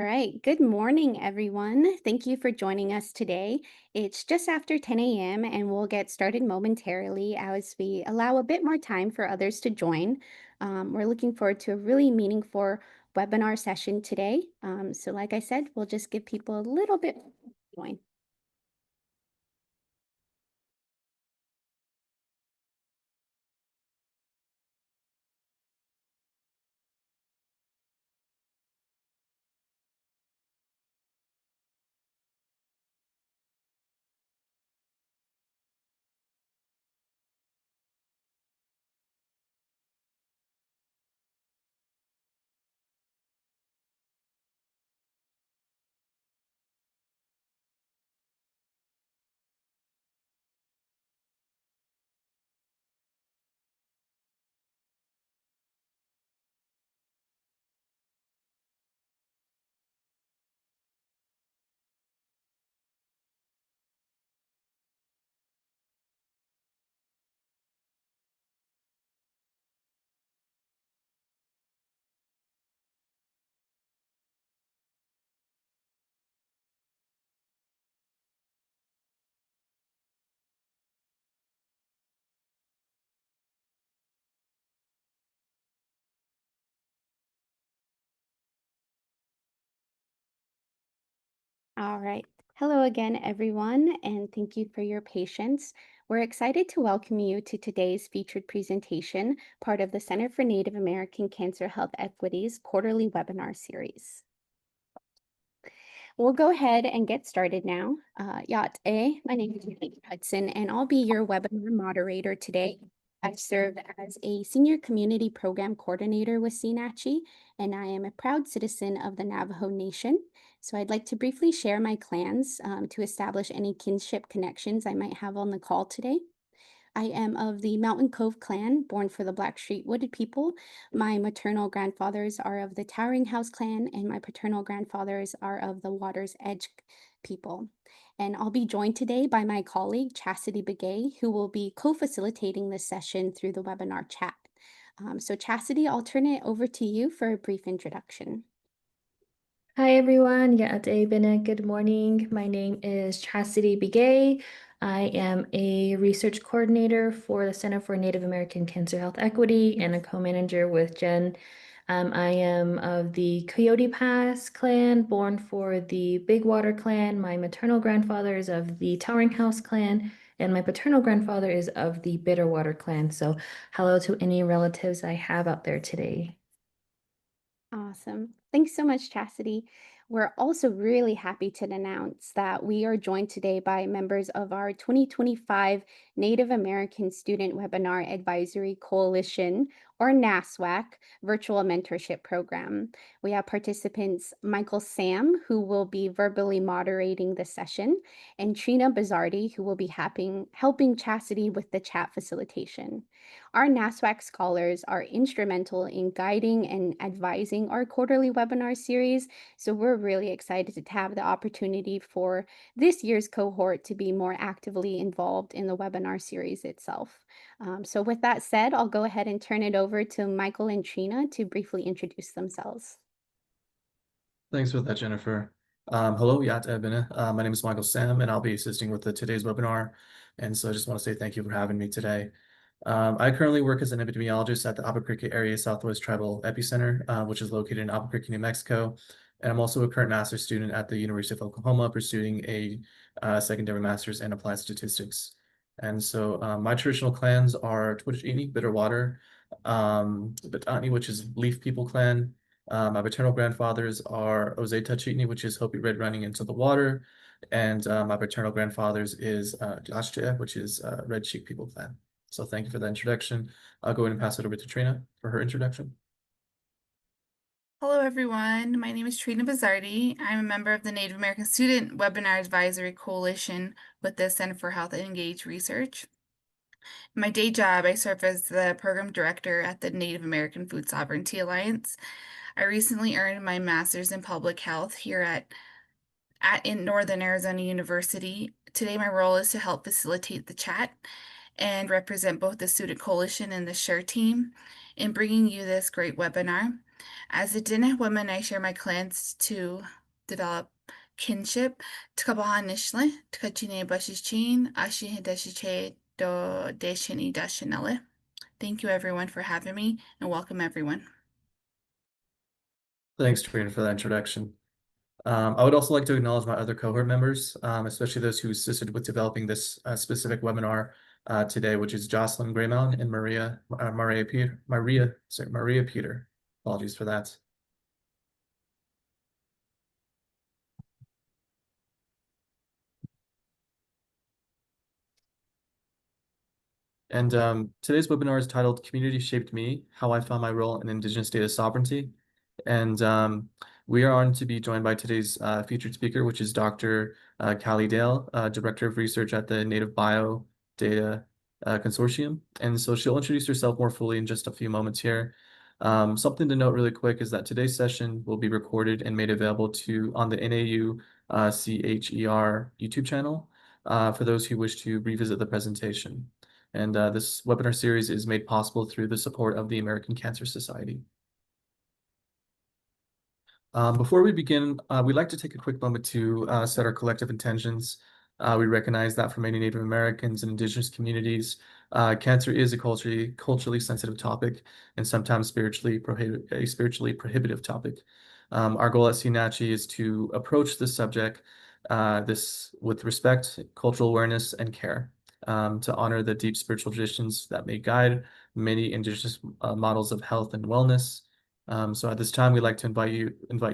All right. Good morning, everyone. Thank you for joining us today. It's just after 10 a.m., and we'll get started momentarily as we allow a bit more time for others to join. We're looking forward to a really meaningful webinar session today. So, like I said, we'll just give people a little bit to join. All right. Hello again, everyone, and thank you for your patience. We're excited to welcome you to today's featured presentation, part of the Center for Native American Cancer Health Equity's quarterly webinar series. We'll go ahead and get started now. My name is Kate Hudson, and I'll be your webinar moderator today. I serve as a senior community program coordinator with C-NACHE, and I am a proud citizen of the Navajo Nation. So I'd like to briefly share my plans to establish any kinship connections I might have on the call today. I am of the Mountain Cove clan, born for the Blackstreet Wooded people. My maternal grandfathers are of the Towering House clan, and my paternal grandfathers are of the Water's Edge people. And I'll be joined today by my colleague, Chastity Begay, who will be co-facilitating this session through the webinar chat. So Chastity, I'll turn it over to you for a brief introduction. Hi everyone, good morning. My name is Chastity Begay. I am a research coordinator for the Center for Native American Cancer Health Equity and a co-manager with Jen. I am of the Coyote Pass clan, born for the Big Water clan. My maternal grandfather is of the Towering House clan, and my paternal grandfather is of the Bitterwater clan. So hello to any relatives I have out there today. Awesome. Thanks so much, Chastity. We're also really happy to announce that we are joined today by members of our 2025 Native American Student Webinar Advisory Coalition, or NASWAC, virtual mentorship program. We have participants Michael Sam, who will be verbally moderating the session, and Trina Bizzardi, who will be helping Chastity with the chat facilitation. Our NASWAC scholars are instrumental in guiding and advising our quarterly webinar series, so we're really excited to have the opportunity for this year's cohort to be more actively involved in the webinar series itself. So with that said, I'll go ahead and turn it over to Michael and Trina to briefly introduce themselves. Thanks for that, Jennifer. Hello, my name is Michael Sam, and I'll be assisting with today's webinar. And so I just want to say thank you for having me today. I currently work as an epidemiologist at the Albuquerque Area Southwest Tribal Epicenter, which is located in Albuquerque, New Mexico. And I'm also a current master's student at the University of Oklahoma, pursuing a secondary master's in applied statistics. And so my traditional clans are Twitchini, Bitterwater, Batani, which is Leaf People clan. My paternal grandfathers are Ozeta Chitney, which is Hopi Red running into the water. And my paternal grandfathers is Jashtia, which is Red Sheep People clan. So thank you for that introduction. I'll go ahead and pass it over to Trina for her introduction. Hello, everyone. My name is Trina Bizzardi. I'm a member of the Native American Student Webinar Advisory Coalition with the Center for Health and Engaged Research. In my day job, I serve as the program director at the Native American Food Sovereignty Alliance. I recently earned my master's in public health here in Northern Arizona University. Today, my role is to help facilitate the chat and represent both the Student Coalition and the SHARE team in bringing you this great webinar. As a Diné woman, I share my plans to develop kinship. Tkabaha Nishle, Tkachine Bashichin, Ashi Hidashiche do Deshini Dashinele. Thank you everyone for having me, and welcome everyone. Thanks, Trina, for that introduction. I would also like to acknowledge my other cohort members, especially those who assisted with developing this specific webinar today, which is Jocelyn Greymount and Maria Peter. Apologies for that. And today's webinar is titled Community Shaped Me, How I Found My Role in Indigenous Data Sovereignty. And we are honored to be joined by today's featured speaker, which is Dr. Callie Dale, Director of Research at the Native Bio Data Consortium. And so she'll introduce herself more fully in just a few moments here. Something to note really quick is that today's session will be recorded and made available on the NAU CHER YouTube channel for those who wish to revisit the presentation. And this webinar series is made possible through the support of the American Cancer Society. Before we begin, we'd like to take a quick moment to set our collective intentions. We recognize that for many Native Americans and Indigenous communities, cancer is a culturally sensitive topic and sometimes spiritually prohibitive topic. Our goal at C-NACHE is to approach this subject with respect, cultural awareness, and care, to honor the deep spiritual traditions that may guide many Indigenous models of health and wellness. So at this time, we'd like to invite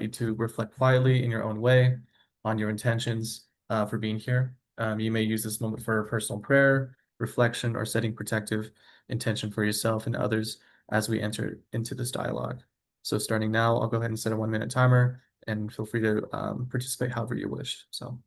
you to reflect quietly in your own way on your intentions for being here. You may use this moment for personal prayer, reflection, or setting protective intention for yourself and others as we enter into this dialogue. So starting now, I'll go ahead and set a 1-minute timer, and feel free to participate however you wish. So.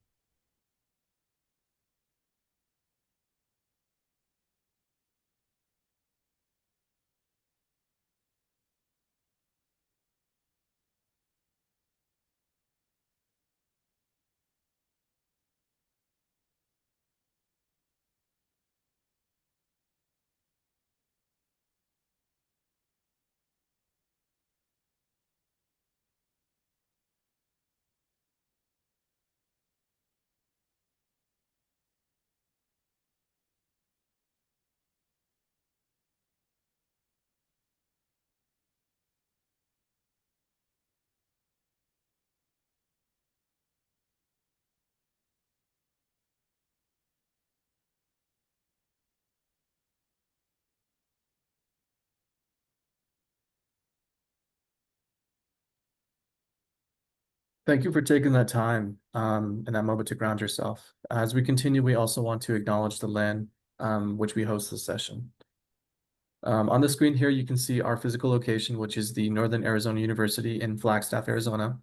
Thank you for taking that time and that moment to ground yourself. As we continue, we also want to acknowledge the land which we host this session. On the screen here, you can see our physical location, which is the Northern Arizona University in Flagstaff, Arizona,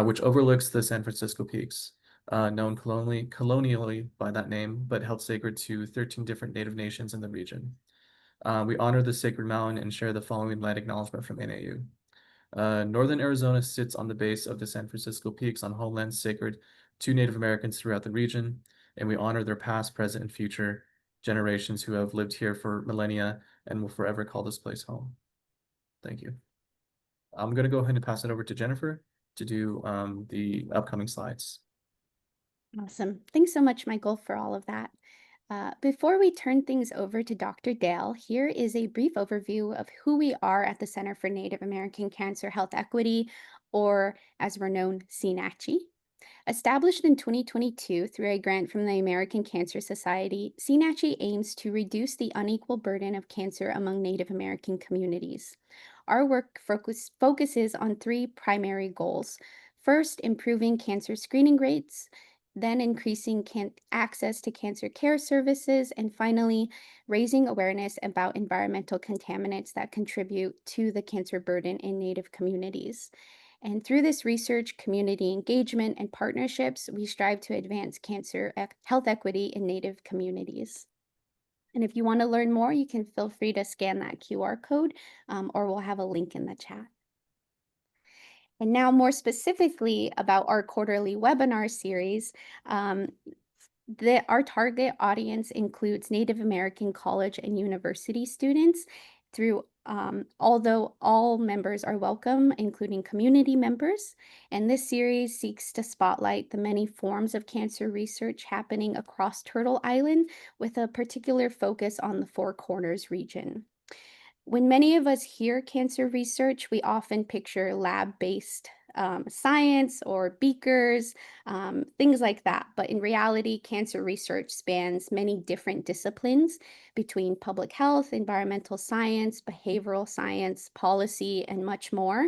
which overlooks the San Francisco Peaks, known colonially by that name, but held sacred to 13 different Native nations in the region. We honor the sacred mountain and share the following land acknowledgement from NAU. Northern Arizona sits on the base of the San Francisco Peaks on homelands sacred to Native Americans throughout the region, and we honor their past, present, and future generations who have lived here for millennia and will forever call this place home. Thank you. I'm going to go ahead and pass it over to Jennifer to do the upcoming slides. Awesome. Thanks so much, Michael, for all of that. Before we turn things over to Dr. Dale, here is a brief overview of who we are at the Center for Native American Cancer Health Equity, or as we're known, C-NACHE. Established in 2022 through a grant from the American Cancer Society, C-NACHE aims to reduce the unequal burden of cancer among Native American communities. Our work focuses on 3 primary goals. First, improving cancer screening rates, then increasing access to cancer care services, and finally, raising awareness about environmental contaminants that contribute to the cancer burden in Native communities. And through this research, community engagement, and partnerships, we strive to advance cancer health equity in Native communities. And if you want to learn more, you can feel free to scan that QR code, or we'll have a link in the chat. And now more specifically about our quarterly webinar series, our target audience includes Native American college and university students. Through although all members are welcome, including community members. And this series seeks to spotlight the many forms of cancer research happening across Turtle Island with a particular focus on the Four Corners region. When many of us hear cancer research, we often picture lab-based science or beakers, things like that. But in reality, cancer research spans many different disciplines between public health, environmental science, behavioral science, policy, and much more.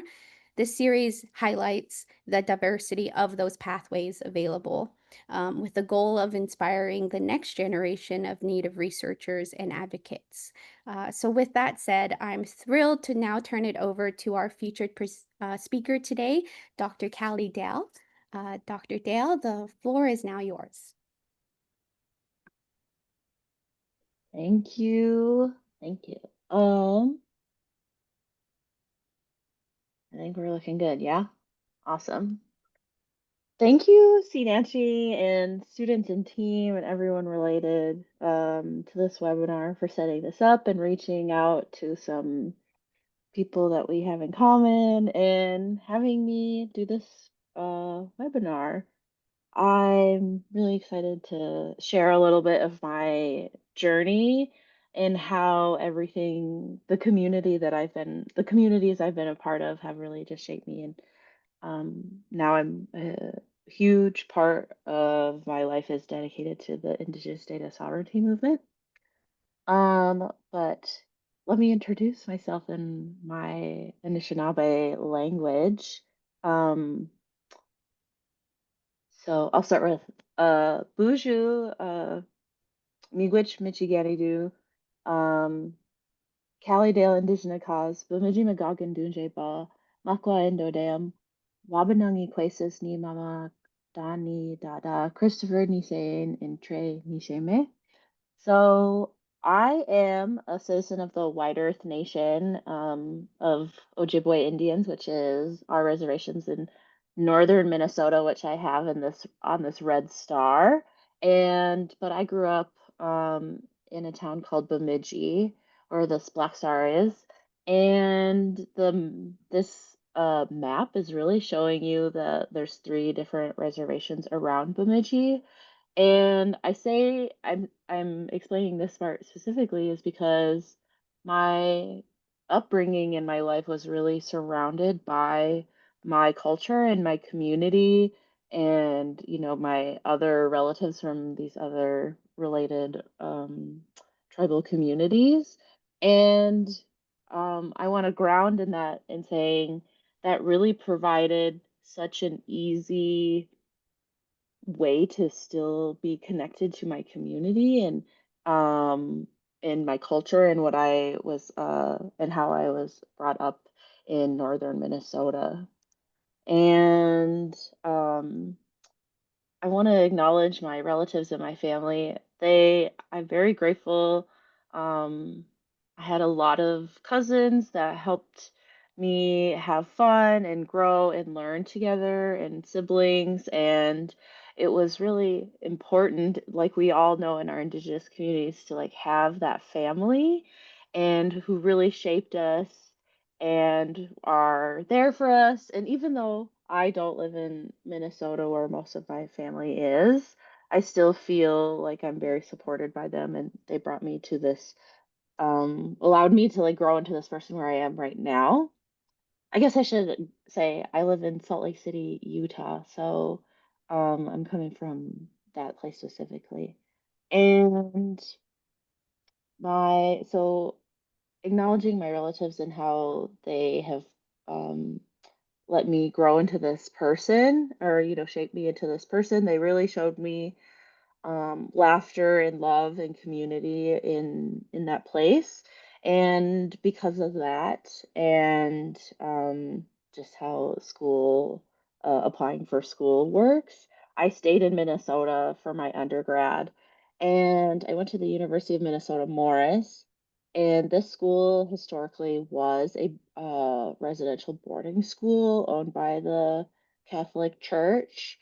This series highlights the diversity of those pathways available, with the goal of inspiring the next generation of Native researchers and advocates. So, with that said, I'm thrilled to now turn it over to our featured speaker today, Dr. Callie Dale. Dr. Dale, the floor is now yours. Thank you. Thank you. I think we're looking good. Yeah. Awesome. Thank you, C-NACHE and students and team and everyone related to this webinar for setting this up and reaching out to some people that we have in common and having me do this webinar. I'm really excited to share a little bit of my journey and how everything, the communities I've been a part of have really just shaped me. And now I'm a huge part of my life is dedicated to the Indigenous Data Sovereignty movement. But let me introduce myself in my Anishinaabe language. So I'll start with Buju, Miigwech Michiganidu, Calidale Indigenous Cause, Bemidji Magagan Dunje Ba, Makwa Endodam, Wabanangi Quesis Ni Mama Dani Dada, Christopher Nisane, and Trey Nisheme. So I am a citizen of the White Earth Nation of Ojibwe Indians, which is our reservations in northern Minnesota, which I have in this on this red star. But I grew up in a town called Bemidji, where this black star is. And this map is really showing you that there's 3 different reservations around Bemidji. And I say I'm explaining this part specifically is because my upbringing in my life was really surrounded by my culture and my community and my other relatives from these other related tribal communities. And I want to ground in that in saying that really provided such an easy way to still be connected to my community and my culture and what I was and how I was brought up in northern Minnesota. And I want to acknowledge my relatives and my family. I'm very grateful. I had a lot of cousins that helped me have fun and grow and learn together and siblings. And it was really important, like we all know in our Indigenous communities, to like have that family and who really shaped us and are there for us. And even though I don't live in Minnesota where most of my family is, I still feel like I'm very supported by them and they brought me to this, allowed me to like grow into this person where I am right now. I guess I should say I live in Salt Lake City, Utah, so I'm coming from that place specifically. And so acknowledging my relatives and how they have um, let me grow into this person or shape me into this person. They really showed me laughter and love and community in that place. And because of that and just how school applying for school works, I stayed in Minnesota for my undergrad and I went to the University of Minnesota Morris. And this school historically was a residential boarding school owned by the Catholic Church.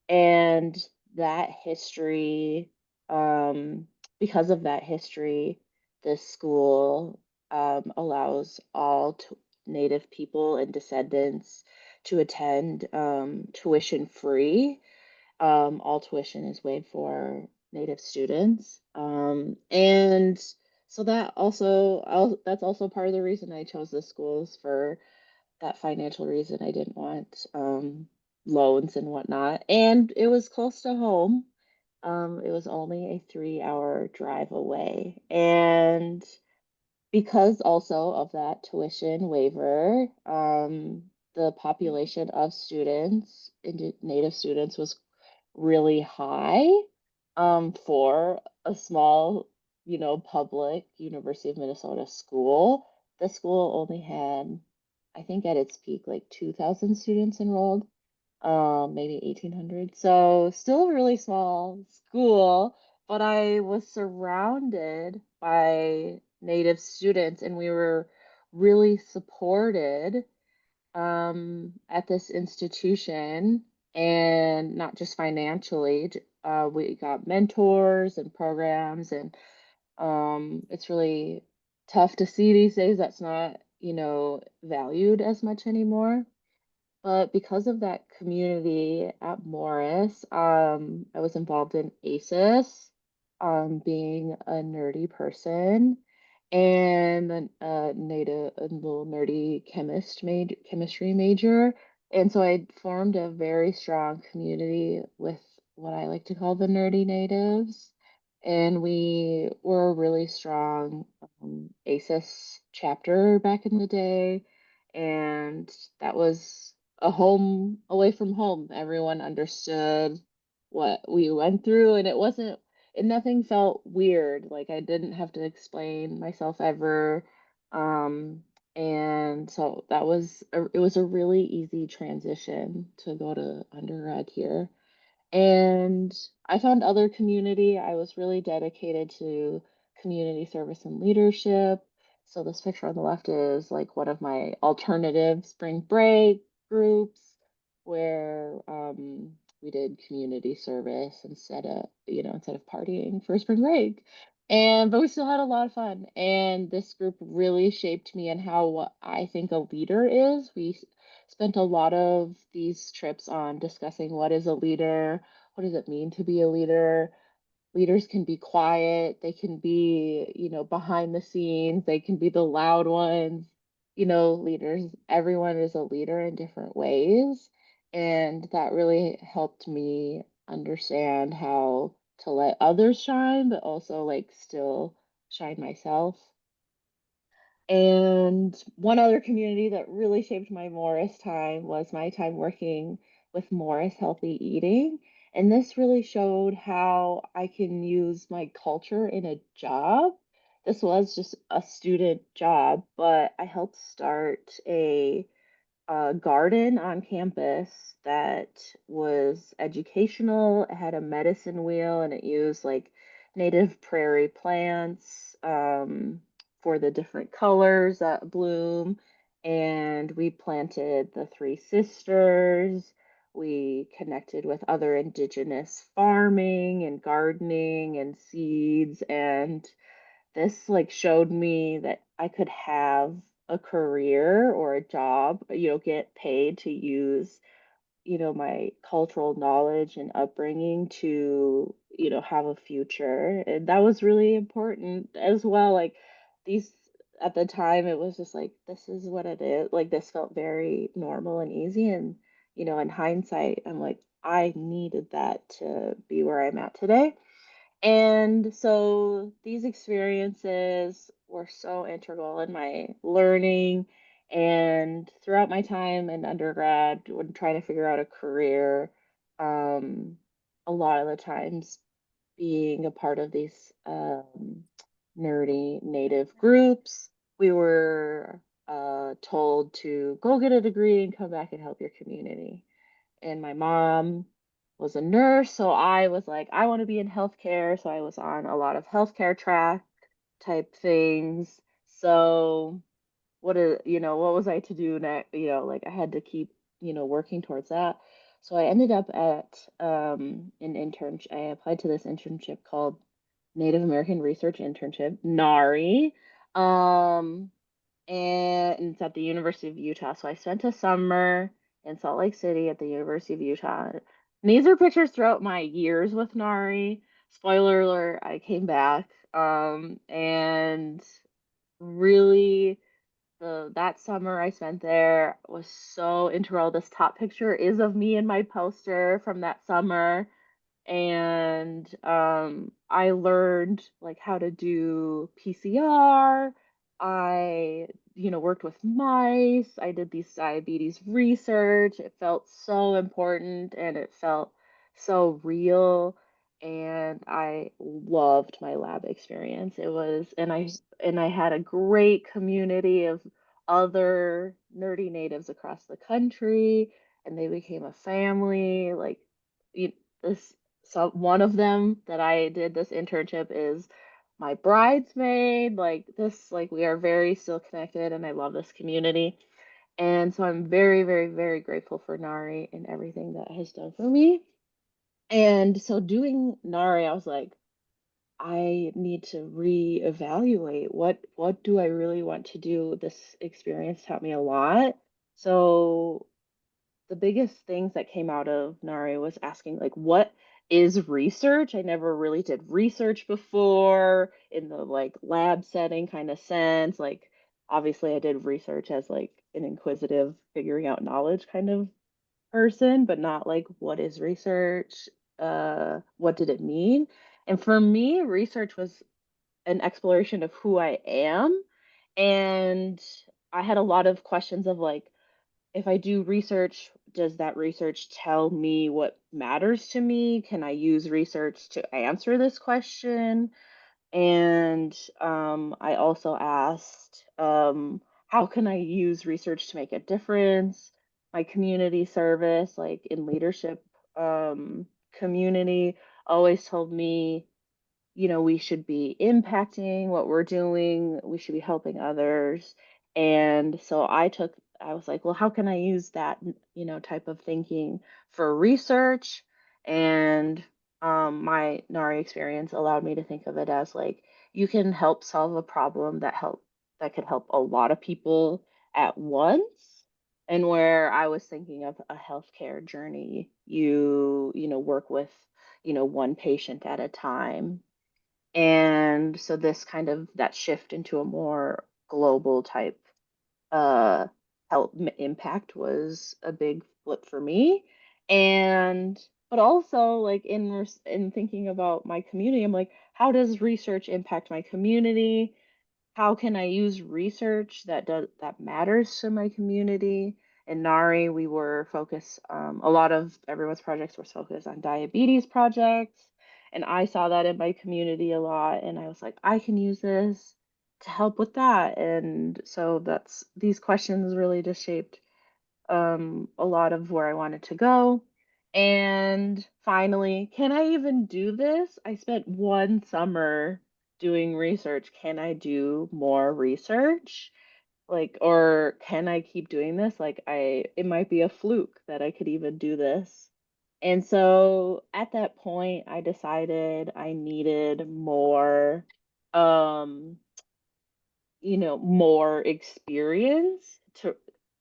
And that history, because of that history, this school allows all Native people and descendants to attend tuition free. All tuition is waived for Native students. And so that's also part of the reason I chose the schools, for that financial reason. I didn't want loans and whatnot. And it was close to home. It was only a 3-hour drive away. And because also of that tuition waiver, the population of students, Native students, was really high for a small, public University of Minnesota school. The school only had, I think at its peak, like 2,000 students enrolled, maybe 1,800. So still a really small school, but I was surrounded by Native students, and we were really supported at this institution, and not just financially. We got mentors and programs, and it's really tough to see these days that's not, valued as much anymore. But because of that community at Morris, I was involved in ACES, being a nerdy person, and a little nerdy chemistry major. And so I formed a very strong community with what I like to call the nerdy natives. And we were a really strong ACES chapter back in the day. And that was a home away from home. Everyone understood what we went through, and and nothing felt weird. Like I didn't have to explain myself ever. Um, and so it was a really easy transition to go to undergrad here. And I found other community. I was really dedicated to community service and leadership. So this picture on the left is like one of my alternative spring break groups, where we did community service instead of partying for spring break. But we still had a lot of fun. And this group really shaped me and how what I think a leader is. We spent a lot of these trips on discussing what is a leader, what does it mean to be a leader. Leaders can be quiet, they can be, behind the scenes, they can be the loud ones. Leaders, everyone is a leader in different ways. And that really helped me understand how to let others shine, but also like still shine myself. And one other community that really shaped my Morris time was my time working with Morris Healthy Eating. And this really showed how I can use my culture in a job. This was just a student job, but I helped start a garden on campus that was educational. It had a medicine wheel, and it used like native prairie plants for the different colors that bloom. And we planted the Three Sisters. We connected with other indigenous farming and gardening and seeds, and this like showed me that I could have a career or a job, get paid to use, my cultural knowledge and upbringing to, have a future. And that was really important as well. Like these at the time, it was just like, this is what it is. Like this felt very normal and easy. And, in hindsight, I'm like, I needed that to be where I'm at today. And so these experiences were so integral in my learning. And throughout my time in undergrad, when trying to figure out a career, um, a lot of the times being a part of these nerdy native groups, we were told to go get a degree and come back and help your community. And my mom was a nurse, so I was like, I want to be in healthcare. So I was on a lot of healthcare track type things. So what was I to do next? Like I had to keep, working towards that. So I ended up at an internship. I applied to this internship called Native American Research Internship, NARI. Um, and it's at the University of Utah. So I spent a summer in Salt Lake City at the University of Utah. And these are pictures throughout my years with NARI. Spoiler alert, I came back. And really that summer I spent there was so integral. This top picture is of me and my poster from that summer, and I learned like how to do PCR. I, worked with mice. I did these diabetes research. It felt so important and it felt so real. And I loved my lab experience. It was, and I had a great community of other nerdy natives across the country, and they became a family. Like, you, this so one of them that I did this internship is my bridesmaid. Like we are very still connected, and I love this community. And so I'm very, very, very grateful for Nari and everything that has done for me. And so doing Nari, I was like, I need to reevaluate what do I really want to do. This experience taught me a lot. So the biggest things that came out of Nari was asking like what is research? I never really did research before in the like lab setting kind of sense. Like obviously I did research as like an inquisitive figuring out knowledge kind of person, but not like what is research? What did it mean? And for me, research was an exploration of who I am. And I had a lot of questions of like, if I do research, does that research tell me what matters to me? Can I use research to answer this question? And I also asked, how can I use research to make a difference? My community service, like in leadership community, always told me we should be impacting what we're doing, we should be helping others. And so I was like, well, how can I use that, type of thinking for research? And my NARI experience allowed me to think of it as like, you can help solve a problem that could help a lot of people at once. And where I was thinking of a healthcare journey, you work with, one patient at a time. And so this kind of that shift into a more global type uh impact was a big flip for me. And but also like in thinking about my community, I'm like, how does research impact my community? How can I use research that matters to my community? In NARI, we were focused, a lot of everyone's projects were focused on diabetes projects. And I saw that in my community a lot. And I was like, I can use this to help with that. And so these questions really just shaped a lot of where I wanted to go. And finally, can I even do this? I spent one summer doing research. Can I do more research? Like, or can I keep doing this? Like, it might be a fluke that I could even do this. And so at that point, I decided I needed um, more experience to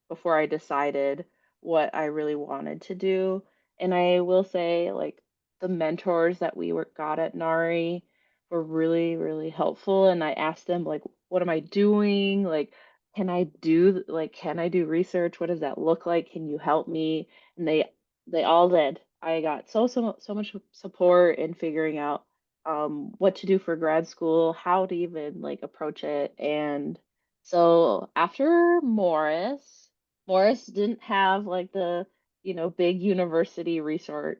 before I decided what I really wanted to do. And I will say, like, the mentors that got at NARI were really, really helpful. And I asked them, like, what am I doing? Like, can I do research? What does that look like? Can you help me? And they all did. I got so much support in figuring out what to do for grad school, how to even like approach it. And so after Morris didn't have like the, big university research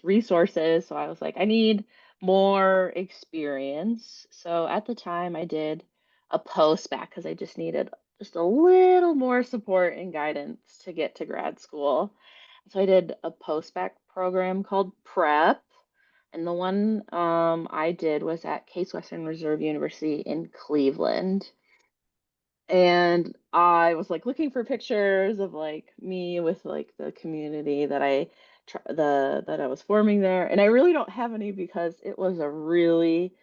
resources. So I was like, I need more experience. So at the time I did a post-bac because I just needed just a little more support and guidance to get to grad school. So I did a post-bac program called PrEP, and the one I did was at Case Western Reserve University in Cleveland. And I was like looking for pictures of like me with like the community that I was forming there. And I really don't have any because it was a really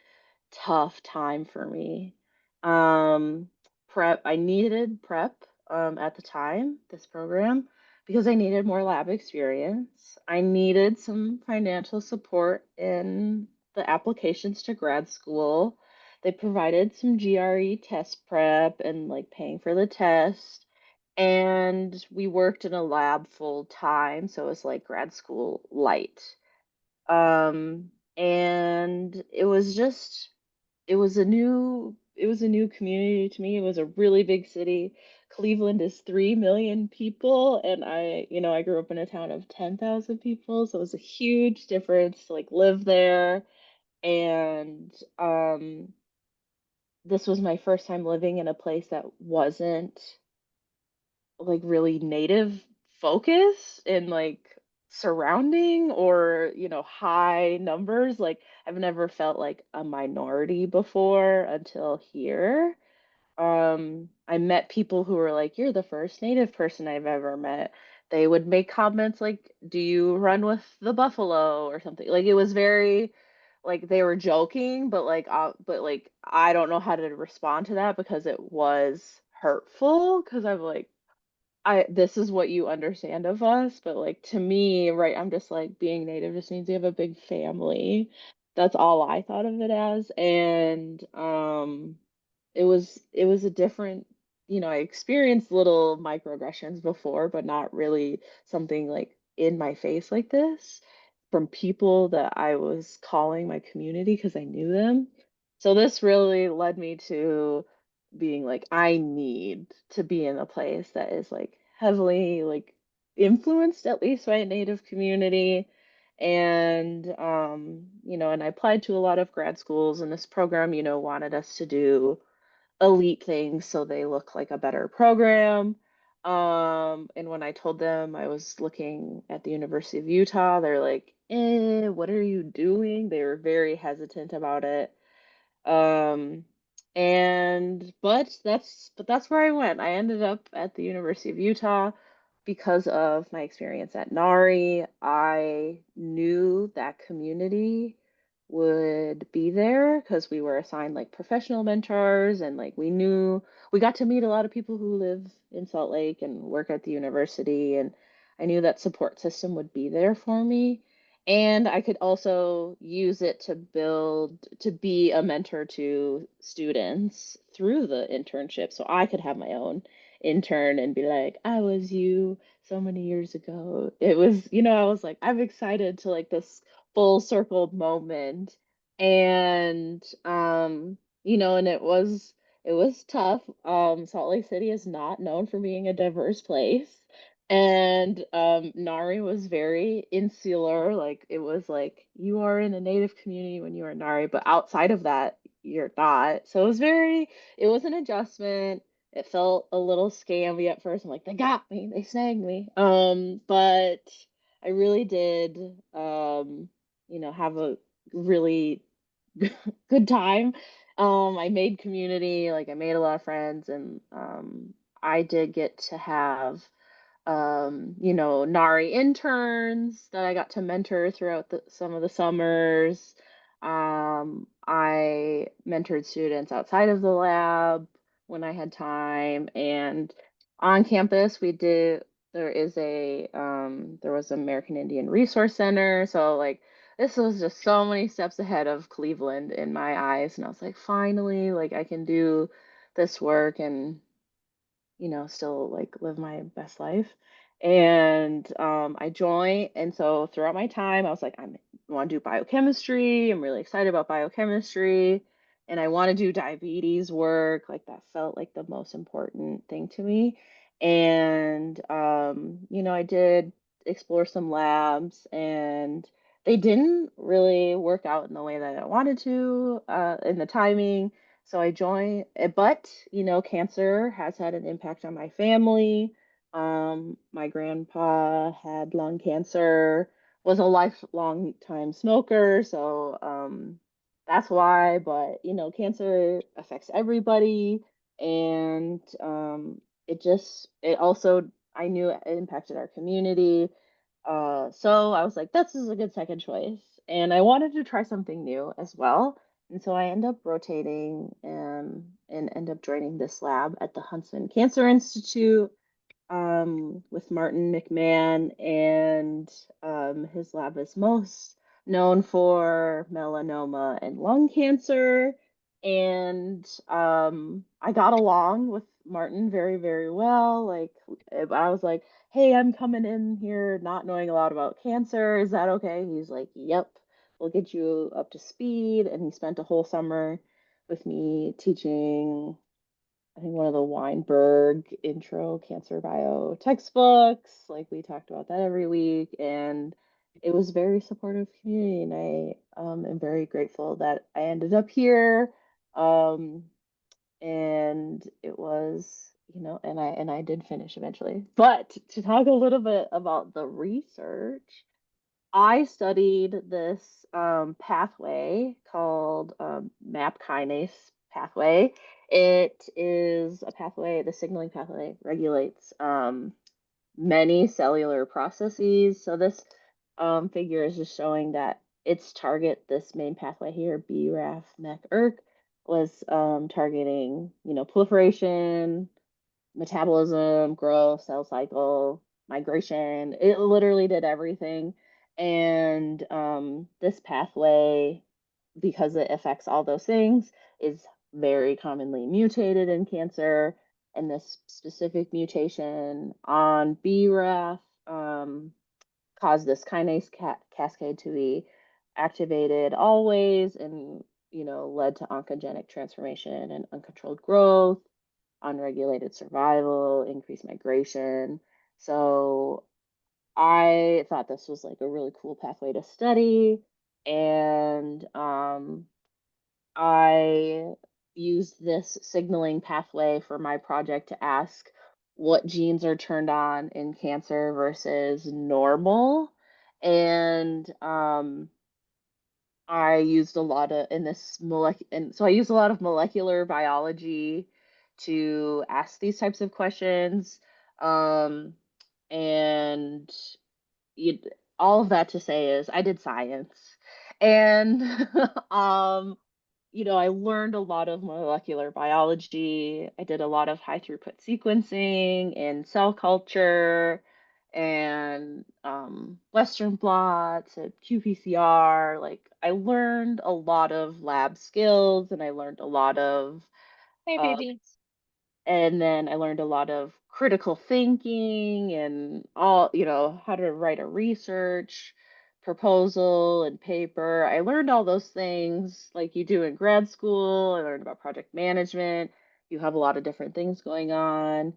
tough time for me. Prep, I needed prep at the time, this program, because I needed more lab experience. I needed some financial support in the applications to grad school. They provided some GRE test prep and like paying for the test. And we worked in a lab full time, so it was like grad school light. And it was a new community to me. It was a really big city. Cleveland is 3 million people, and I grew up in a town of 10,000 people, so it was a huge difference to like live there. And this was my first time living in a place that wasn't like really native focus and like surrounding or high numbers. Like I've never felt like a minority before until here. I met people who were like, "You're the first native person I've ever met." They would make comments like, "Do you run with the buffalo?" or something. Like it was very like they were joking, but like I don't know how to respond to that because it was hurtful because I'm like, this is what you understand of us, but like to me, right, I'm just like being native just means you have a big family. That's all I thought of it as. And it was a different, I experienced little microaggressions before, but not really something like in my face like this from people that I was calling my community because I knew them. So this really led me to being like, I need to be in a place that is like heavily like influenced at least by a Native community. And and I applied to a lot of grad schools, and this program, wanted us to do elite things so they look like a better program. And when I told them I was looking at the University of Utah, they're like, what are you doing? They were very hesitant about it. Um, but that's where I went. I ended up at the University of Utah because of my experience at NARI. I knew that community would be there because we were assigned like professional mentors, and like we got to meet a lot of people who live in Salt Lake and work at the university, and I knew that support system would be there for me. And I could also use it to be a mentor to students through the internship. So I could have my own intern and be like, I was you so many years ago. It was, I was like, I'm excited to like this full circle moment. And and it was tough. Salt Lake City is not known for being a diverse place. And Nari was very insular. Like it was like you are in a native community when you are Nari, but outside of that, you're not. So it was an adjustment. It felt a little scammy at first. I'm like, they got me, they snagged me. But I really did have a really good time. I made community, like I made a lot of friends, and I did get to have NARI interns that I got to mentor throughout some of the summers. I mentored students outside of the lab when I had time, and on campus there was American Indian Resource Center. So like this was just so many steps ahead of Cleveland in my eyes, and I was like, finally, like I can do this work and still like live my best life. And I joined, and so throughout my time, I was like, I want to do biochemistry. I'm really excited about biochemistry, and I want to do diabetes work. Like that felt like the most important thing to me. And I did explore some labs, and they didn't really work out in the way that I wanted to, in the timing. So I joined, but cancer has had an impact on my family. My grandpa had lung cancer, was a lifelong time smoker, so that's why. But cancer affects everybody, and it also I knew it impacted our community. So I was like, this is a good second choice, and I wanted to try something new as well. And so I end up rotating and end up joining this lab at the Huntsman Cancer Institute with Martin McMahon, and his lab is most known for melanoma and lung cancer. And I got along with Martin very, very well. Like, I was like, hey, I'm coming in here not knowing a lot about cancer. Is that okay? He's like, yep, we'll get you up to speed. And he spent a whole summer with me teaching, I think, one of the Weinberg intro cancer bio textbooks. Like, we talked about that every week, and it was very supportive community. And I am very grateful that I ended up here. Um, and it was, and I did finish eventually. But to talk a little bit about the research, I studied this pathway called MAP kinase pathway. It is a pathway, the signaling pathway regulates many cellular processes. So this figure is just showing that its target, this main pathway here, BRAF MEK ERK, was targeting, proliferation, metabolism, growth, cell cycle, migration. It literally did everything. And this pathway, because it affects all those things, is very commonly mutated in cancer. And this specific mutation on BRAF caused this kinase cascade to be activated always, and led to oncogenic transformation and uncontrolled growth, unregulated survival, increased migration. So I thought this was like a really cool pathway to study. And I used this signaling pathway for my project to ask what genes are turned on in cancer versus normal. And I used a lot of in this and so I used a lot of molecular biology to ask these types of questions. Um, and you, all of that to say is I did science, and I learned a lot of molecular biology. I did a lot of high throughput sequencing in cell culture and Western blots and qPCR. Like, I learned a lot of lab skills, and I learned a lot of Hey, uh, baby. and then I learned a lot of critical thinking and all, how to write a research proposal and paper. I learned all those things like you do in grad school. I learned about project management. You have a lot of different things going on.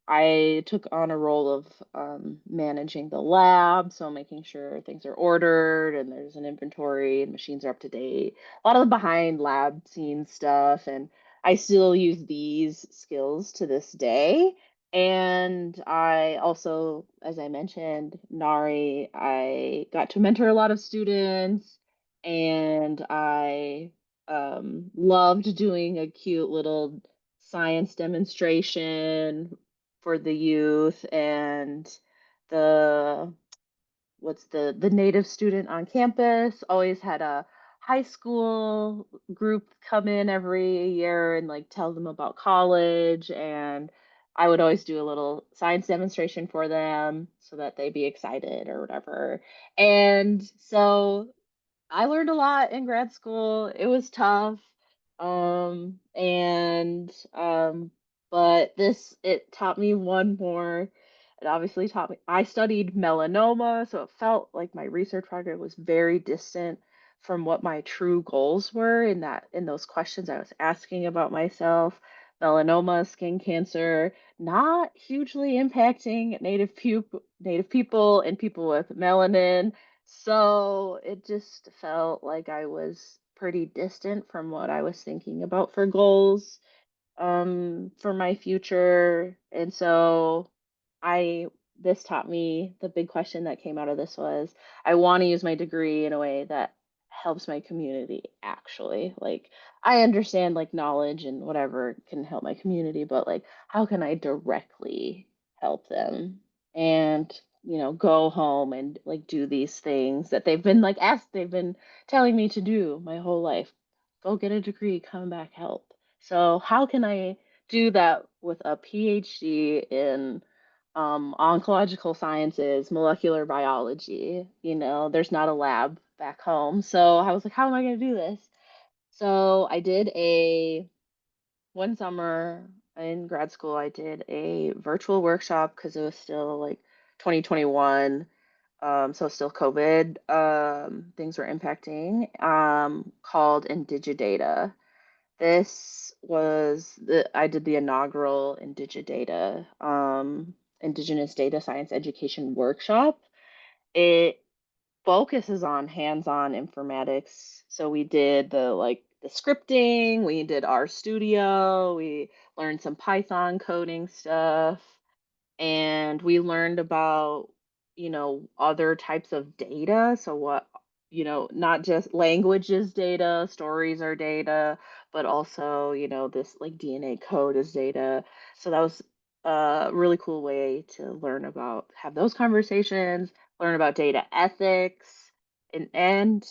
I took on a role of managing the lab, so making sure things are ordered and there's an inventory and machines are up to date. A lot of the behind lab scene stuff, and I still use these skills to this day. And I also, as I mentioned, Nari, I got to mentor a lot of students, and I loved doing a cute little science demonstration for the youth. And the what's the native student on campus always had a high school group come in every year and like tell them about college, and I would always do a little science demonstration for them so that they'd be excited or whatever. And so I learned a lot in grad school. It was tough. And but it taught me one more. It obviously taught me, I studied melanoma, so it felt like my research project was very distant from what my true goals were in those questions I was asking about myself. Melanoma, skin cancer, not hugely impacting native people and people with melanin. So it just felt like I was pretty distant from what I was thinking about for goals for my future. And so I this taught me, the big question that came out of this was, I want to use my degree in a way that helps my community actually. Like, I understand like knowledge and whatever can help my community, but like, how can I directly help them? And go home and like do these things that they've been telling me to do my whole life. go get a degree, come back, help. So how can I do that with a PhD in oncological sciences, molecular biology? You know, there's not a lab back home. So I was like, how am I going to do this? So I did one summer in grad school, I did a virtual workshop because it was still like 2021. So still COVID, things were impacting, called Indigidata. I did the inaugural Indigidata, Indigenous Data Science Education Workshop. It focuses on hands-on informatics. So we did the scripting, we did R Studio, we learned some Python coding stuff, and we learned about, other types of data. So what, not just languages data, stories are data, but also, this like DNA code is data. So that was a really cool way to have those conversations, learn about data ethics, and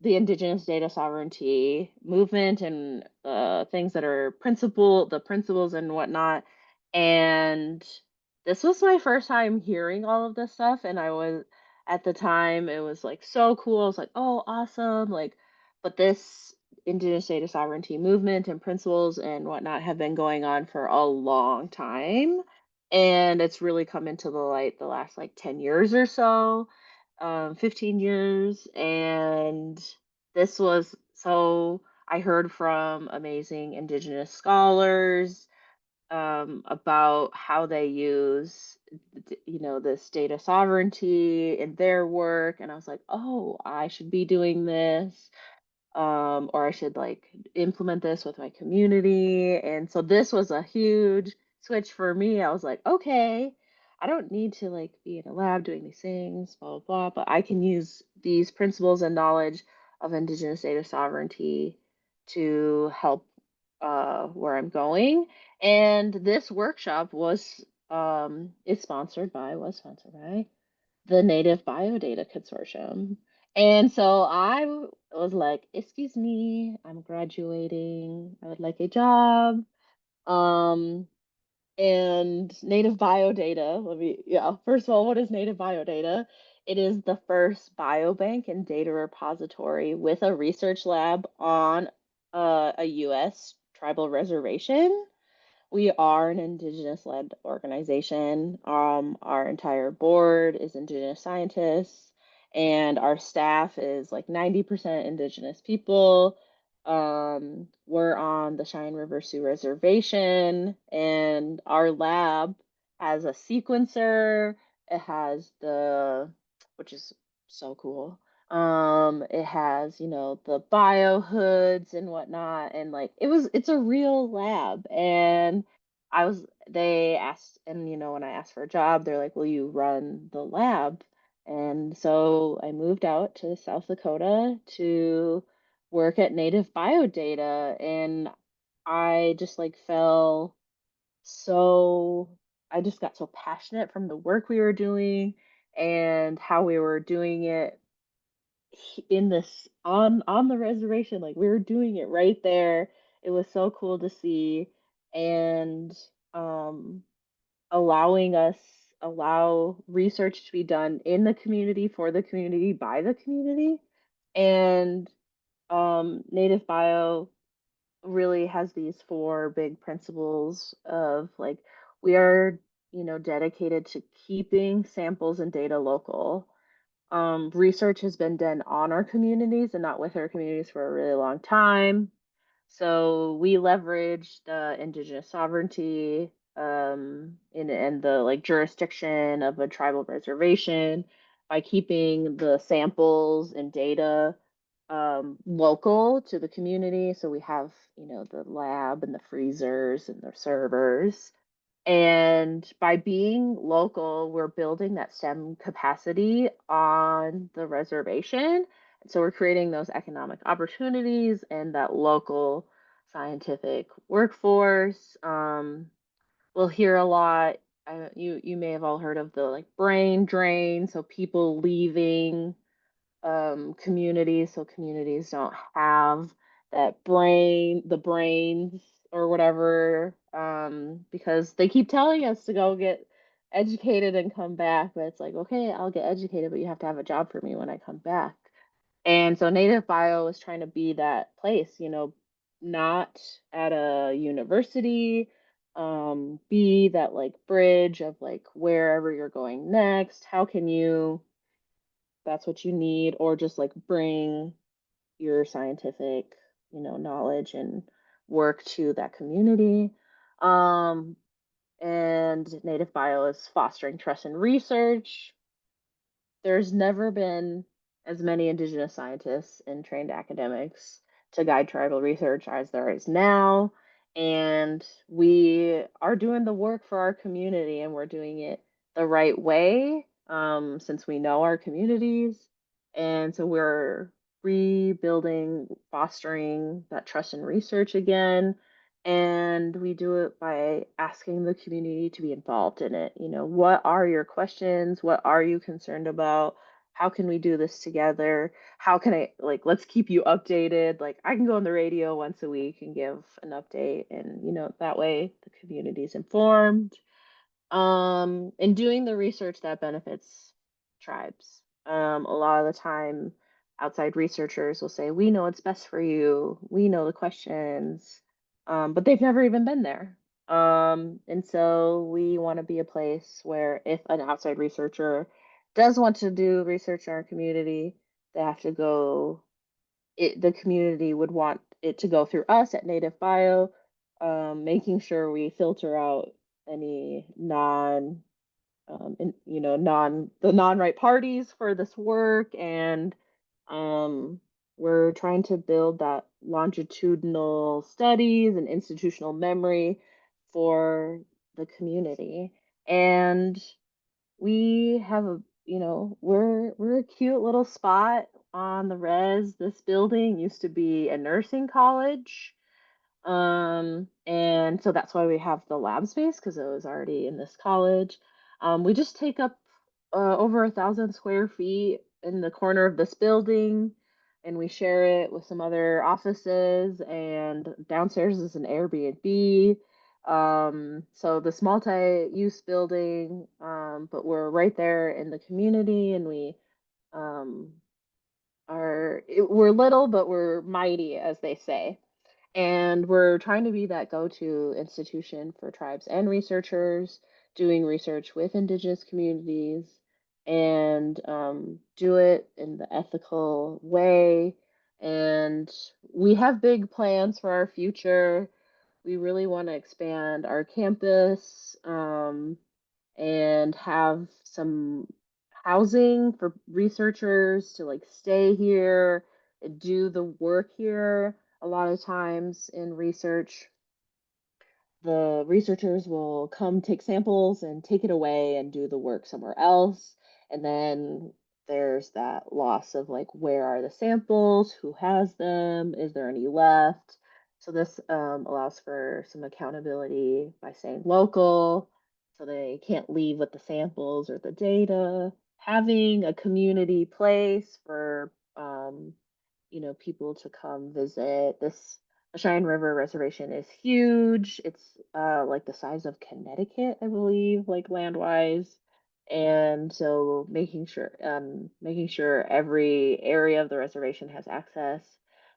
the Indigenous Data Sovereignty movement, and things that are the principles and whatnot. And this was my first time hearing all of this stuff, and at the time, it was like so cool. I was like, oh, awesome. Like, but this Indigenous data sovereignty movement and principles and whatnot have been going on for a long time. And it's really come into the light the last like 10 years or so, 15 years. And I heard from amazing Indigenous scholars, about how they use, this data sovereignty in their work, and I was like, oh, I should be doing this, or I should like implement this with my community. And so this was a huge switch for me. I was like, okay, I don't need to like be in a lab doing these things, blah, blah, blah, but I can use these principles and knowledge of Indigenous data sovereignty to help where I'm going. And this workshop was sponsored by the Native Biodata Consortium. And so was like, excuse me, I'm graduating. I would like a job. Um, and Native Biodata, first of all, what is Native Biodata? It is the first biobank and data repository with a research lab on a U.S. tribal reservation. We are an Indigenous-led organization. Our entire board is Indigenous scientists, and our staff is like 90% Indigenous people. We're on the Cheyenne River Sioux Reservation, and our lab has a sequencer. It has which is so cool. It has, the bio hoods and whatnot, and like it's a real lab. And they asked, and when I asked for a job, they're like, will you run the lab? And so I moved out to South Dakota to work at Native Biodata, and I just like fell so I just got so passionate from the work we were doing and how we were doing it in this on the reservation. Like we were doing it right there. It was so cool to see. And um allowing us allow research to be done in the community, for the community, by the community. And Native Bio really has these four big principles of like, we are, dedicated to keeping samples and data local. Research has been done on our communities and not with our communities for a really long time. So we leverage the Indigenous sovereignty, and the like jurisdiction of a tribal reservation by keeping the samples and data local to the community. So we have, the lab and the freezers and the servers. And by being local, we're building that STEM capacity on the reservation. So we're creating those economic opportunities and that local scientific workforce. We'll hear a lot. You may have all heard of the like brain drain, so people leaving communities, so communities don't have the brains or whatever, because they keep telling us to go get educated and come back, but it's like, okay, I'll get educated, but you have to have a job for me when I come back. And so Native Bio is trying to be that place, not at a university, be that like bridge of like wherever you're going next, how can you, that's what you need, or just like bring your scientific, knowledge and work to that community. Um, and Native Bio is fostering trust in research. There's never been as many Indigenous scientists and trained academics to guide tribal research as there is now. And we are doing the work for our community, and we're doing it the right way, since we know our communities. And so we're rebuilding, fostering that trust in research again. And we do it by asking the community to be involved in it. What are your questions? What are you concerned about? How can we do this together? How can I, like, let's keep you updated. Like, I can go on the radio once a week and give an update, and, that way the community is informed. And doing the research that benefits tribes. A lot of the time, outside researchers will say, we know what's best for you, we know the questions, but they've never even been there. And so we want to be a place where if an outside researcher does want to do research in our community, they have to go, the community would want it to go through us at Native Bio, making sure we filter out any non-right parties for this work. And we're trying to build that longitudinal studies and institutional memory for the community. And we have we're a cute little spot on the res. This building used to be a nursing college, and so that's why we have the lab space, because it was already in this college. We just take up over 1,000 square feet in the corner of this building, and we share it with some other offices, and downstairs is an Airbnb. So this multi-use building, but we're right there in the community, and um, we're little, but we're mighty, as they say. And we're trying to be that go-to institution for tribes and researchers doing research with Indigenous communities, and do it in the ethical way. And we have big plans for our future. We really want to expand our campus, and have some housing for researchers to like stay here and do the work here. A lot of times in research, the researchers will come take samples and take it away and do the work somewhere else. And then there's that loss of like, where are the samples? Who has them? Is there any left? So this allows for some accountability by saying local, so they can't leave with the samples or the data. Having a community place for people to come visit. The Cheyenne River Reservation is huge. It's like the size of Connecticut, I believe, like land-wise. And so making sure every area of the reservation has access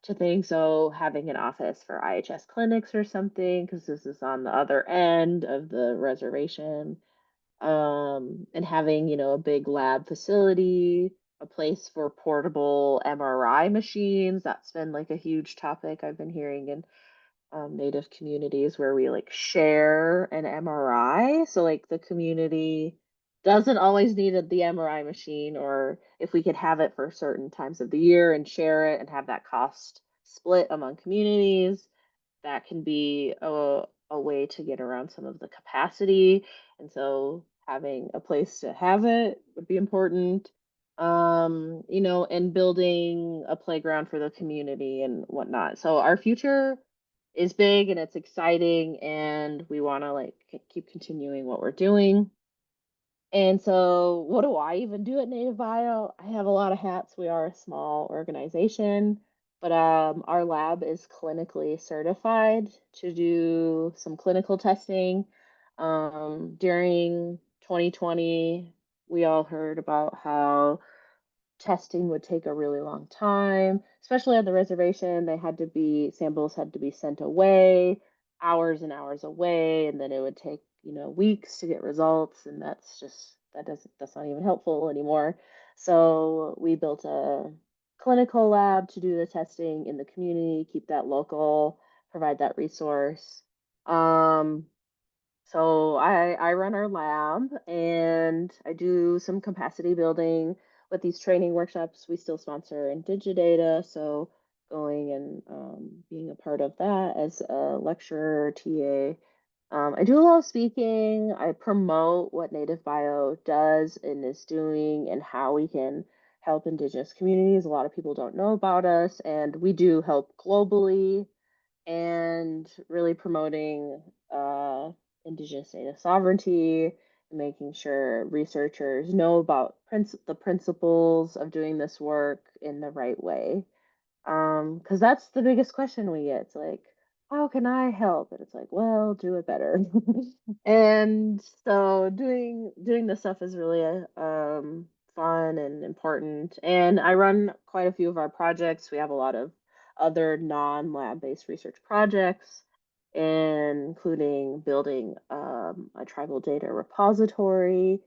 to things. So having an office for IHS clinics or something, because this is on the other end of the reservation, and having, a big lab facility, a place for portable MRI machines. That's been like a huge topic I've been hearing in Native communities, where we like share an MRI. So like the community doesn't always need the MRI machine, or if we could have it for certain times of the year and share it and have that cost split among communities, that can be a way to get around some of the capacity. And so having a place to have it would be important. And building a playground for the community and whatnot. So our future is big and it's exciting, and we want to like keep continuing what we're doing. And so what do I even do at Native Bio? I have a lot of hats. We are a small organization, but our lab is clinically certified to do some clinical testing. During 2020, we all heard about how testing would take a really long time, especially on the reservation. Samples had to be sent away, hours and hours away, and then it would take, weeks to get results, and that's not even helpful anymore. So we built a clinical lab to do the testing in the community, keep that local, provide that resource. So I run our lab and I do some capacity building with these training workshops. We still sponsor Indigidata, so going and being a part of that as a lecturer, TA. I do a lot of speaking. I promote what Native Bio does and is doing and how we can help Indigenous communities. A lot of people don't know about us, and we do help globally and really promoting Indigenous data sovereignty, making sure researchers know about the principles of doing this work in the right way. Because that's the biggest question we get. It's like, how can I help? And it's like, well, do it better. And so doing this stuff is really fun and important. And I run quite a few of our projects. We have a lot of other non-lab based research projects, including building a tribal data repository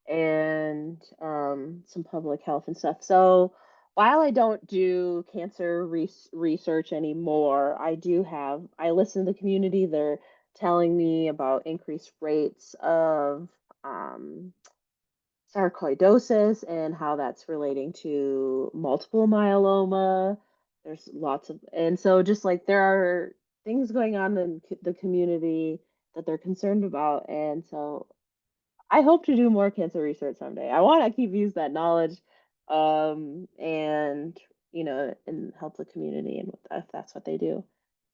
and some public health and stuff. So while I don't do cancer research anymore, I listen to the community. They're telling me about increased rates of sarcoidosis and how that's relating to multiple myeloma. There's lots of, and so just like there are things going on in the community that they're concerned about. And so I hope to do more cancer research someday. I want to keep use that knowledge, and and help the community, and if that's what they do.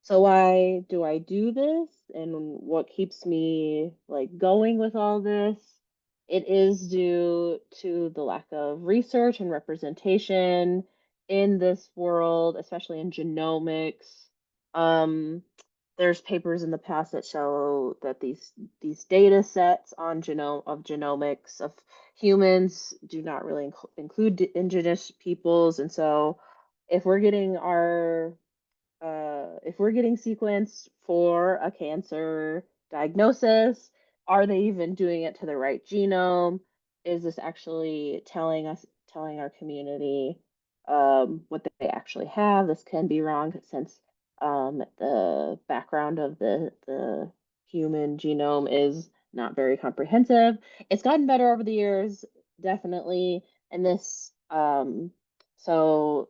So why do I do this, and what keeps me like going with all this? It is due to the lack of research and representation in this world, especially in genomics. Um, there's papers in the past that show that these data sets on genomics of humans do not really include indigenous peoples, and so if we're getting sequenced for a cancer diagnosis, are they even doing it to the right genome? Is this actually telling our community what they actually have? This can be wrong since the background of the human genome is not very comprehensive. It's gotten better over the years, definitely, and this so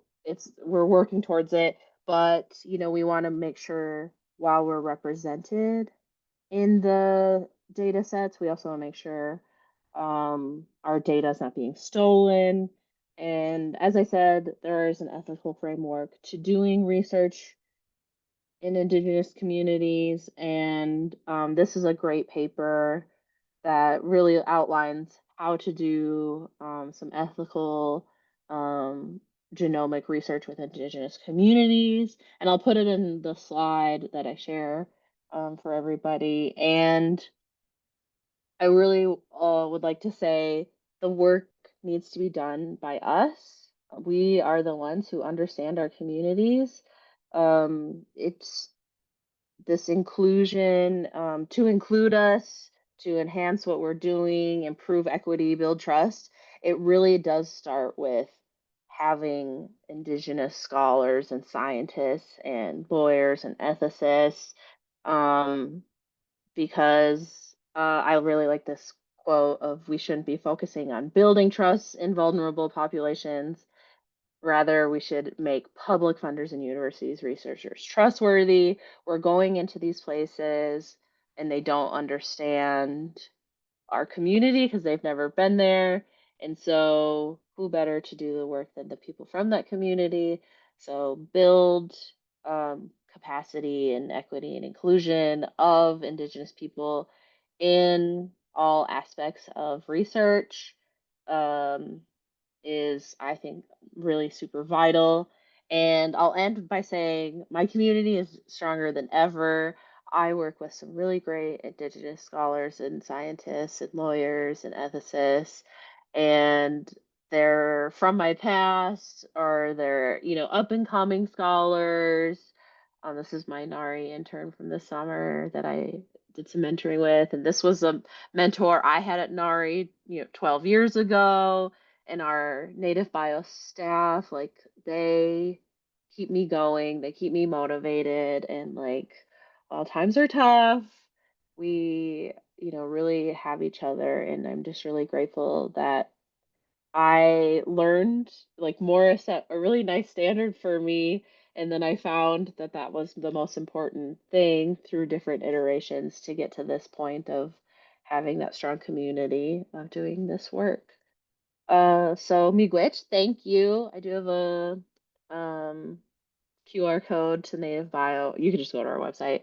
we're working towards it, but we want to make sure while we're represented in the data sets, we also want to make sure our data is not being stolen. And as I said, there is an ethical framework to doing research in Indigenous communities, and this is a great paper that really outlines how to do some ethical genomic research with Indigenous communities. And I'll put it in the slide that I share for everybody. And I really would like to say the work needs to be done by us. We are the ones who understand our communities. It's this inclusion, to include us, to enhance what we're doing, improve equity, build trust. It really does start with having Indigenous scholars and scientists and lawyers and ethicists, because I really like this quote of we shouldn't be focusing on building trust in vulnerable populations. Rather, we should make public funders and universities researchers trustworthy. We're going into these places and they don't understand our community because they've never been there. And so, who better to do the work than the people from that community? So, build capacity and equity and inclusion of Indigenous people in all aspects of research. Is, I think, really super vital. And I'll end by saying my community is stronger than ever. I work with some really great Indigenous scholars and scientists and lawyers and ethicists, and they're from my past or they're, up and coming scholars. This is my NARI intern from this summer that I did some mentoring with, and this was a mentor I had at NARI, 12 years ago. And our native bio staff, like, they keep me going, they keep me motivated, and like, while times are tough, we, really have each other, and I'm just really grateful that I learned like more set a really nice standard for me, and then I found that that was the most important thing through different iterations to get to this point of having that strong community of doing this work. So Miigwech, thank you. I do have a QR code to Native Bio. You can just go to our website.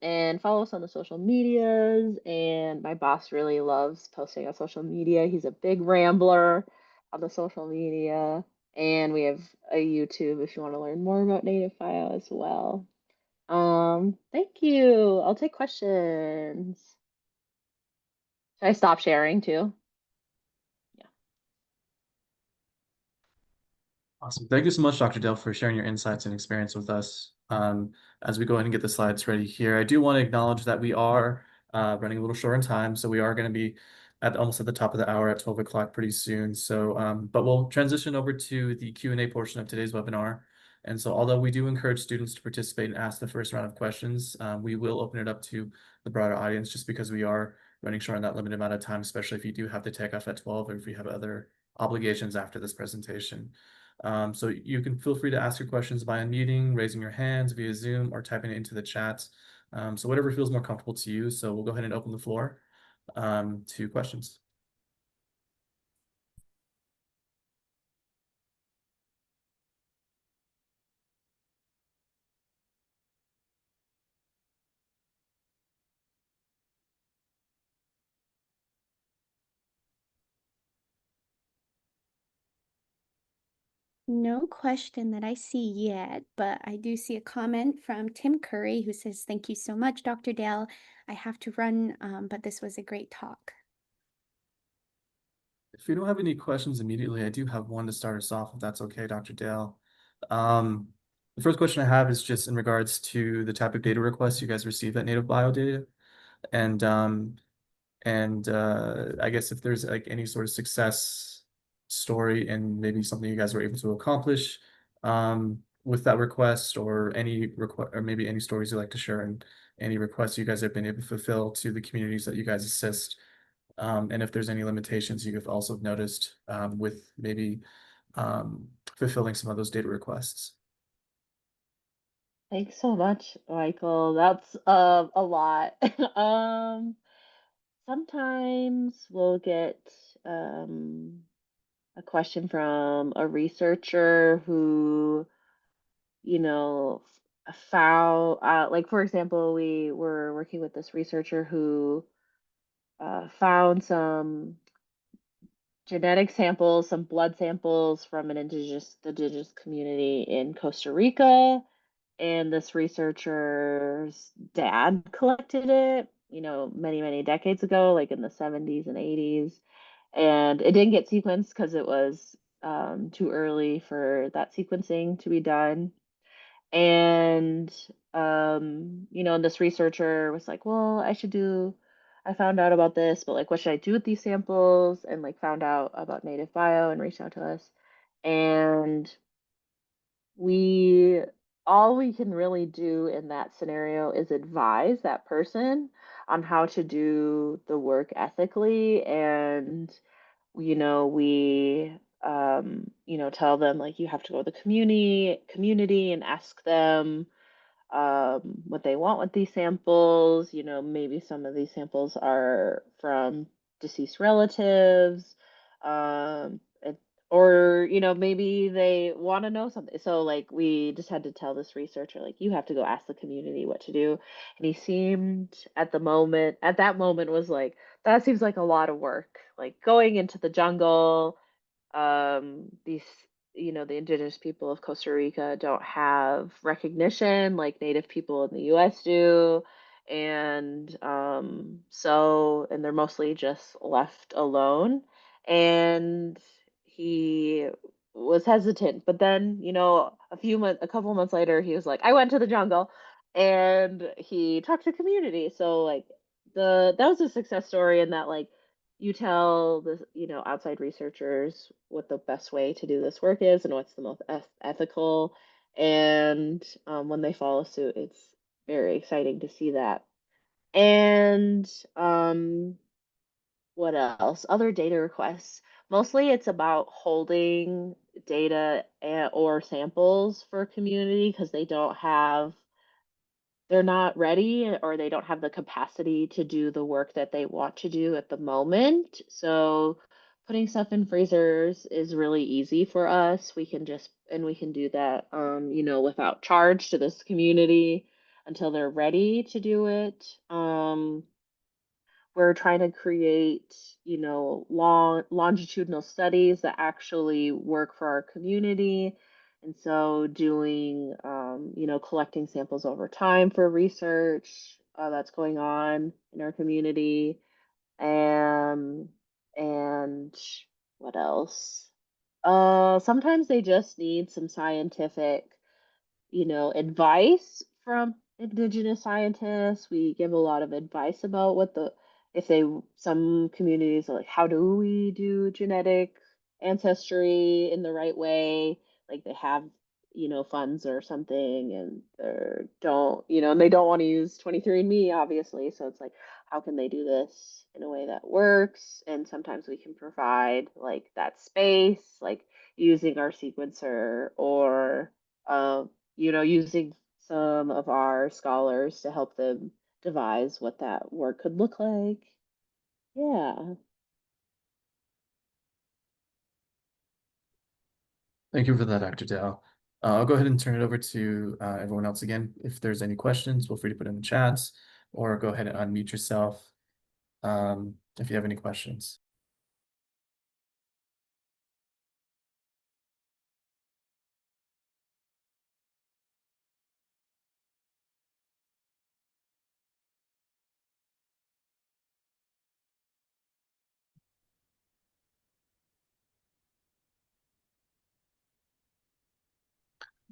And follow us on the social medias. And my boss really loves posting on social media. He's a big rambler on the social media. And we have a YouTube if you want to learn more about Native Bio as well. Thank you. I'll take questions. Should I stop sharing too? Awesome. Thank you so much, Dr. Dale, for sharing your insights and experience with us. As we go ahead and get the slides ready here, I do want to acknowledge that we are running a little short on time, so we are going to be almost at the top of the hour at 12 o'clock pretty soon. So, but we'll transition over to the Q&A portion of today's webinar. And so, although we do encourage students to participate and ask the first round of questions, we will open it up to the broader audience just because we are running short on that limited amount of time, especially if you do have to take off at 12 or if you have other obligations after this presentation. So you can feel free to ask your questions by unmuting, raising your hands via Zoom, or typing it into the chat. So whatever feels more comfortable to you. So we'll go ahead and open the floor to questions. No question that I see yet, but I do see a comment from Tim Curry who says, "Thank you so much, Dr. Dale. I have to run, but this was a great talk." If you don't have any questions immediately, I do have one to start us off, if that's okay, Dr. Dale. The first question I have is just in regards to the type of data requests you guys receive at Native Bio Data. And I guess if there's like any sort of success story and maybe something you guys were able to accomplish with that request, or any request, or maybe any stories you'd like to share, and any requests you guys have been able to fulfill to the communities that you guys assist. And if there's any limitations you have also noticed with maybe fulfilling some of those data requests. Thanks so much, Michael. That's a lot. Sometimes we'll get a question from a researcher who, found, like, for example, we were working with this researcher who found some genetic samples, some blood samples from an indigenous community in Costa Rica, and this researcher's dad collected it, many, many decades ago, like in the 70s and 80s. And it didn't get sequenced because it was too early for that sequencing to be done. And, this researcher was like, well, I found out about this, but like, what should I do with these samples? And like, found out about Native Bio and reached out to us. And we all we can really do in that scenario is advise that person on how to do the work ethically. And we tell them, like, you have to go to the community and ask them what they want with these samples. Maybe some of these samples are from deceased relatives, or maybe they want to know something. So like, we just had to tell this researcher, like, you have to go ask the community what to do. And he seemed at that moment was like, that seems like a lot of work, like going into the jungle, these the indigenous people of Costa Rica don't have recognition like Native people in the US do. And and they're mostly just left alone. And he was hesitant, but then, a couple months later, he was like, I went to the jungle and he talked to community. So like that was a success story in that like you tell the outside researchers what the best way to do this work is and what's the most ethical, and when they follow suit, it's very exciting to see that. And what else? Other data requests. Mostly it's about holding data or samples for community because they're not ready or they don't have the capacity to do the work that they want to do at the moment. So putting stuff in freezers is really easy for us. We can do that without charge to this community until they're ready to do it. We're trying to create, longitudinal studies that actually work for our community. And so doing, collecting samples over time for research that's going on in our community. And what else? Sometimes they just need some scientific advice from indigenous scientists. We give a lot of advice about some communities are like, how do we do genetic ancestry in the right way? Like they have, funds or something and they don't want to use 23andMe, obviously. So it's like, how can they do this in a way that works? And sometimes we can provide like that space, like using our sequencer or using some of our scholars to help them devise what that work could look like. Yeah. Thank you for that, Dr. Dale. I'll go ahead and turn it over to everyone else again. If there's any questions, feel free to put in the chats or go ahead and unmute yourself if you have any questions.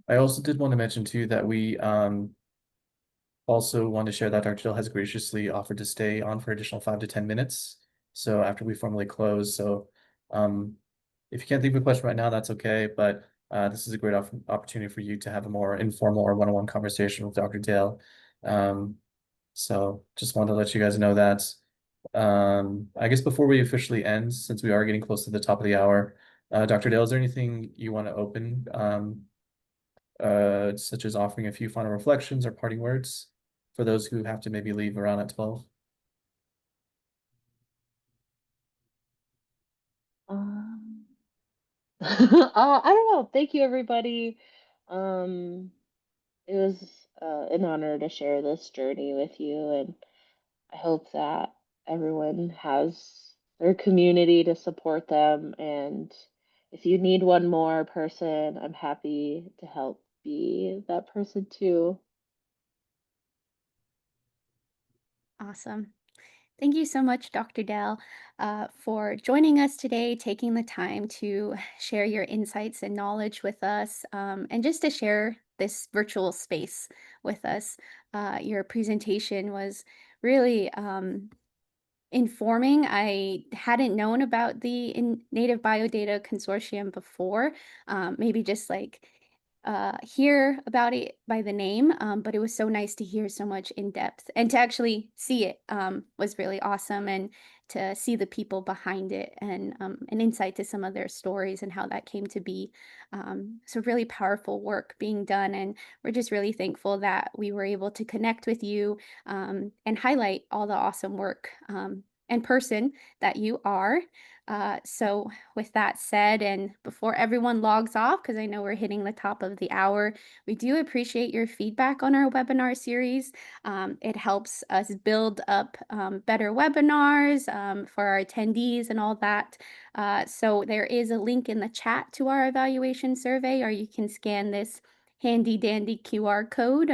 I also did want to mention too that we also want to share that Dr. Dill has graciously offered to stay on for additional 5 to 10 minutes. So after we formally close, so if you can't think of a question right now, that's okay. But this is a great opportunity for you to have a more informal or one-on-one conversation with Dr. Dale. So just wanted to let you guys know that. I guess before we officially end, since we are getting close to the top of the hour, Dr. Dale, is there anything you want to open, such as offering a few final reflections or parting words for those who have to maybe leave around at 12? Um, I don't know. Thank you, everybody. Um, it was an honor to share this journey with you, and I hope that everyone has their community to support them. And if you need one more person, I'm happy to help be that person too. Awesome. Thank you so much, Dr. Dell, for joining us today, taking the time to share your insights and knowledge with us, and just to share this virtual space with us. Your presentation was really informing. I hadn't known about the Native Biodata Consortium before, maybe just like hear about it by the name, but it was so nice to hear so much in depth and to actually see it was really awesome, and to see the people behind it and an insight to some of their stories and how that came to be. So really powerful work being done, and we're just really thankful that we were able to connect with you and highlight all the awesome work and person that you are. So with that said, and before everyone logs off, because I know we're hitting the top of the hour, we do appreciate your feedback on our webinar series. It helps us build up better webinars for our attendees and all that. So there is a link in the chat to our evaluation survey, or you can scan this handy dandy QR code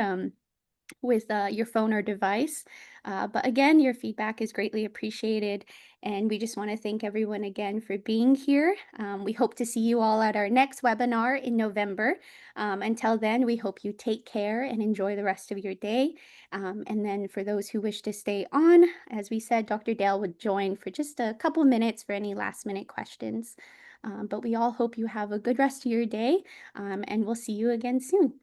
with your phone or device. But again, your feedback is greatly appreciated. And we just want to thank everyone again for being here. We hope to see you all at our next webinar in November. Until then, we hope you take care and enjoy the rest of your day. And then for those who wish to stay on, as we said, Dr. Dale would join for just a couple minutes for any last minute questions. But we all hope you have a good rest of your day, and we'll see you again soon.